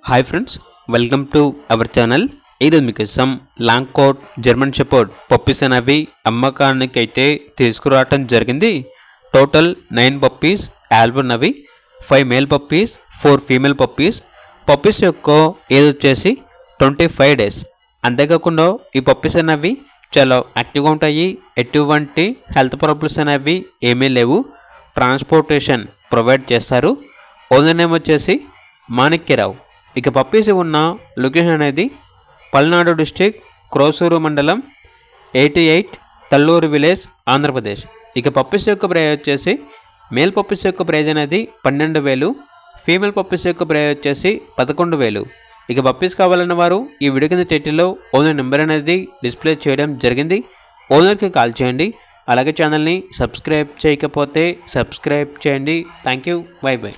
Hi friends, welcome to our channel. ఈరోజు మీకోసం long coat German shepherd puppies అనేవి అమ్మకానికి అయితే తీసుకురావటం జరిగింది. టోటల్ 9 పప్పీస్ ఆల్బమ్ అవి 5 male puppies 4 female puppies. Puppies యొక్క ఏజ్ వచ్చేసి 25 డేస్. అంతేకాకుండా ఈ పప్పీస్ అనేవి చాలా యాక్టివ్గా ఉంటాయి. ఎటువంటి హెల్త్ ప్రాబ్లమ్స్ అనేవి ఏమీ లేవు. ట్రాన్స్పోర్టేషన్ ప్రొవైడ్ చేస్తారు. ఓనర్ నేమ్ వచ్చేసి మాణిక్యరావు. ఇక పప్పీస్ ఉన్న లొకేషన్ అనేది పల్నాడు డిస్టిక్ క్రోసూరు మండలం 88 తల్లూరు విలేజ్ ఆంధ్రప్రదేశ్. ఇక పప్పీస్ యొక్క ప్రైజ్ వచ్చేసి మేల్ పప్పీస్ యొక్క ప్రైజ్ అనేది 12,000, ఫీమేల్ పప్పీస్ యొక్క ప్రైజ్ వచ్చేసి 11,000. ఇక పప్పీస్ కావాలన్న వారు ఈ వీడియో కింద టైటిల్లో ఓనర్ నెంబర్ అనేది డిస్ప్లే చేయడం జరిగింది. ఓనర్కి కాల్ చేయండి. అలాగే ఛానల్ని సబ్స్క్రైబ్ చేయకపోతే సబ్స్క్రైబ్ చేయండి. Thank you. By by.